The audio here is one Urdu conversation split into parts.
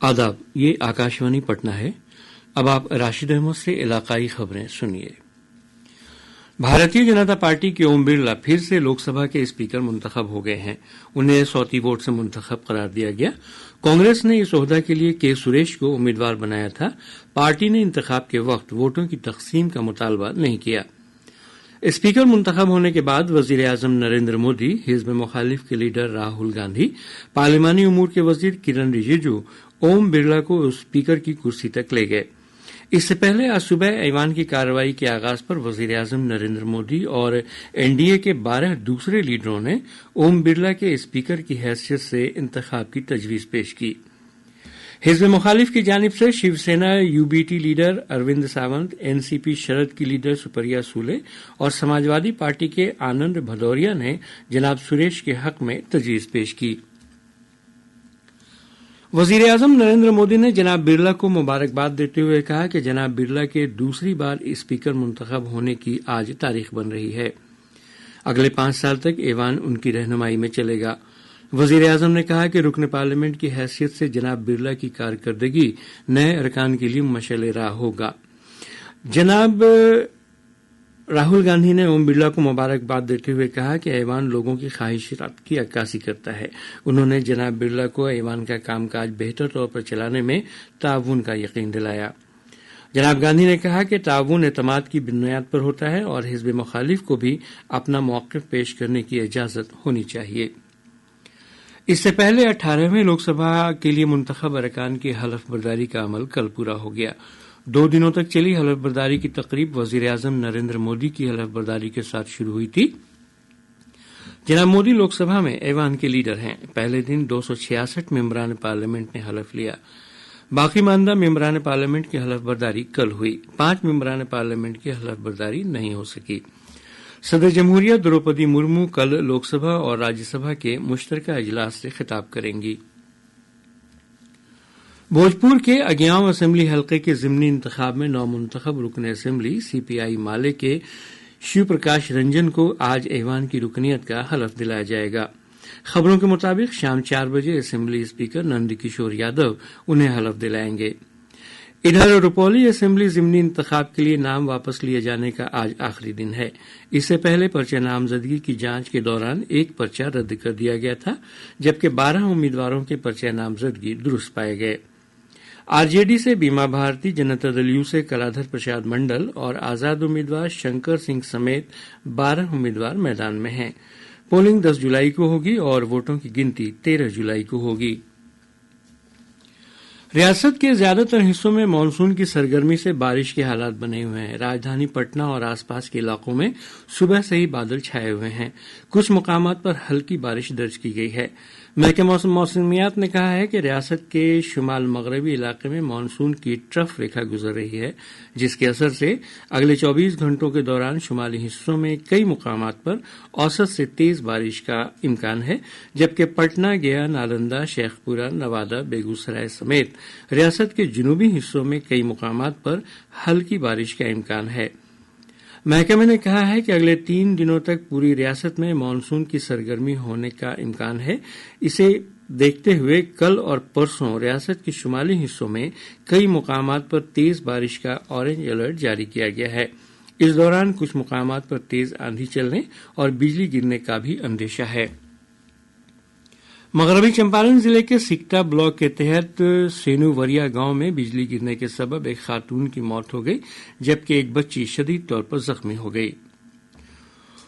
آداب، یہ آکاشوانی پٹنہ ہے۔ اب آپ راشد احمد سے علاقائی خبریں سنیے۔ بھارتیہ جنتا پارٹی کے اوم برلا پھر سے لوک سبھا کے اسپیکر منتخب ہو گئے ہیں۔ انہیں صوتی ووٹ سے منتخب قرار دیا گیا۔ کانگریس نے اس عہدہ کے لیے کے سریش کو امیدوار بنایا تھا۔ پارٹی نے انتخاب کے وقت ووٹوں کی تقسیم کا مطالبہ نہیں کیا۔ اسپیکر منتخب ہونے کے بعد وزیر اعظم نریندر مودی، حزب مخالف کے لیڈر راہل گاندھی، پارلیمانی امور کے وزیر کرن رجیجو اوم برلا کو اسپیکر کی کرسی تک لے گئے۔ اس سے پہلے آج صبح ایوان کی کارروائی کے آغاز پر وزیر اعظم نریندر مودی اور این ڈی اے کے 12 دوسرے لیڈروں نے اوم برلا کے اسپیکر کی حیثیت سے انتخاب کی تجویز پیش کی۔ حزب مخالف کی جانب سے Shiv Sena U B T leader Arvind Sawant, N C P Sharad کی لیڈر سپریا سولے اور سماجوادی پارٹی کے آنند بھدوریا نے جناب سریش کے حق میں تجویز پیش کی۔ وزیر اعظم نریندر مودی نے جناب برلا کو مبارکباد دیتے ہوئے کہا کہ جناب برلا کے دوسری بار اسپیکر منتخب ہونے کی آج تاریخ بن رہی ہے۔ اگلے 5 سال تک ایوان ان کی رہنمائی میں چلے گا۔ وزیر اعظم نے کہا کہ رکن پارلیمنٹ کی حیثیت سے جناب برلا کی کارکردگی نئے ارکان کے لیے مشعل راہ ہوگا۔ جناب راہل گاندھی نے اوم برلا کو مبارکباد دیتے ہوئے کہا کہ ایوان لوگوں کی خواہشات کی عکاسی کرتا ہے۔ انہوں نے جناب برلا کو ایوان کا کام کاج بہتر طور پر چلانے میں تعاون کا یقین دلایا۔ جناب گاندھی نے کہا کہ تعاون اعتماد کی بنیاد پر ہوتا ہے اور حزب مخالف کو بھی اپنا موقف پیش کرنے کی اجازت ہونی چاہیے۔ اس سے پہلے 18ویں لوک سبھا کے لیے منتخب ارکان کی حلف برداری کا عمل کل پورا ہو گیا۔ 2 دنوں تک چلی حلف برداری کی تقریب وزیر اعظم نریندر مودی کی حلف برداری کے ساتھ شروع ہوئی تھی۔ جناب مودی لوک سبھا میں ایوان کے لیڈر ہیں۔ پہلے دن 266 ممبران پارلیمنٹ نے حلف لیا۔ باقی ماندہ ممبران پارلیمنٹ کی حلف برداری کل ہوئی۔ 5 ممبران پارلیمنٹ کی حلف برداری نہیں ہو سکی۔ صدر جمہوریہ دروپدی مرمو کل لوک سبھا اور راجیہ سبھا کے مشترکہ اجلاس سے خطاب کریں گی۔ بھوجپور کے اگیاؤں اسمبلی حلقے کے ضمنی انتخاب میں نومنتخب رکن اسمبلی سی پی آئی مالے کے شیو پرکاش رنجن کو آج ایوان کی رکنیت کا حلف دلایا جائے گا۔ خبروں کے مطابق شام 4 بجے اسمبلی اسپیکر نند کشور یادو انہیں حلف دلائیں گے۔ ادھر روپولی اسمبلی ضمنی انتخاب کے لیے نام واپس لیے جانے کا آج آخری دن ہے۔ اس سے پہلے پرچہ نامزدگی کی جانچ کے دوران ایک پرچہ رد کر دیا گیا تھا، جبکہ 12 امیدواروں کے پرچہ نامزدگی درست پائے گئے۔ آر جے ڈی سے بیما بھارتی، جنتا دل یو سے کلادھر پرساد منڈل اور آزاد امیدوار شنکر سنگھ سمیت 12 امیدوار میدان میں ہیں۔ پولنگ 10 جولائی کو ہوگی اور ووٹوں کی گنتی 13 جولائی کو ہوگی۔ ریاست کے زیادہ تر حصوں میں مانسون کی سرگرمی سے بارش کے حالات بنے ہوئے ہیں۔ راجدھانی پٹنہ اور آس پاس کے علاقوں میں صبح سے ہی بادل چھائے ہوئے ہیں۔ کچھ مقامات پر ہلکی بارش درج کی گئی ہے۔ محکمہ موسمیات نے کہا ہے کہ ریاست کے شمال مغربی علاقے میں مانسون کی ٹرف ریکھا گزر رہی ہے، جس کے اثر سے اگلے 24 گھنٹوں کے دوران شمالی حصوں میں کئی مقامات پر اوسط سے تیز بارش کا امکان ہے، جبکہ پٹنہ، گیا، نالندہ، شیخ پورہ، نوادہ، بیگو سرائے سمیت ریاست کے جنوبی حصوں میں کئی مقامات پر ہلکی بارش کا امکان ہے۔ محکمہ نے کہا ہے کہ اگلے 3 دنوں تک پوری ریاست میں مانسون کی سرگرمی ہونے کا امکان ہے۔ اسے دیکھتے ہوئے کل اور پرسوں ریاست کے شمالی حصوں میں کئی مقامات پر تیز بارش کا اورنج الرٹ جاری کیا گیا ہے۔ اس دوران کچھ مقامات پر تیز آندھی چلنے اور بجلی گرنے کا بھی اندیشہ ہے۔ مغربی چمپارن ضلع کے سکٹا بلاک کے تحت سینو وریا گاؤں میں بجلی گرنے کے سبب ایک خاتون کی موت ہو گئی، جبکہ ایک بچی شدید طور پر زخمی ہو گئی۔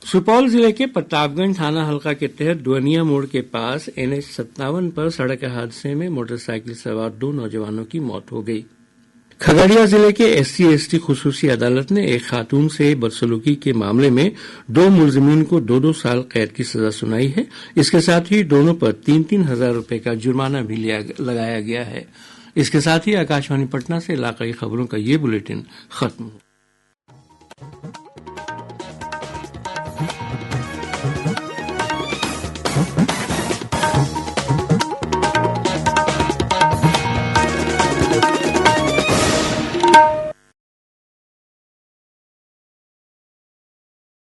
سپول ضلع کے پرتاپ گنج تھانہ حلقہ کے تحت دوانیا موڑ کے پاس NH 57 پر سڑک حادثے میں موٹر سائیکل سوار 2 نوجوانوں کی موت ہو گئی۔ کھگڑیا ضلع کے SC/ST خصوصی عدالت نے ایک خاتون سے بدسلوکی کے معاملے میں 2 ملزمین کو 2 سال قید کی سزا سنائی ہے۔ اس کے ساتھ ہی دونوں پر 3-3 ہزار روپے کا جرمانہ بھی لگایا گیا ہے۔ اس کے ساتھ ہی آکاشوانی پٹنہ سے علاقائی خبروں کا یہ بلیٹن ختم ہوا۔